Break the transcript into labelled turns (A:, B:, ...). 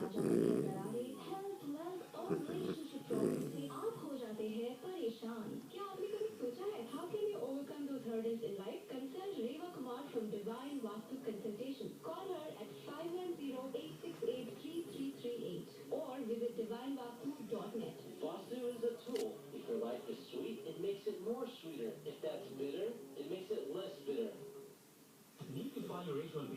A: आ जाती है दरारें, हेल्थ, वेल्थ और रिलेशनशिप प्रॉब्लम से आप हो जाते हैं परेशान। क्या आपने कभी सोचा है how can you overcome those hurdles in life? Consult Reva Kumar from Divine Vastu Consultation. Call her at 510-868-3338 or visit divinevastu.net.
B: Vastu is a tool. If your life is sweet, it makes it more sweeter. If that's bitter, it makes it less bitter. Need to file your H-1B?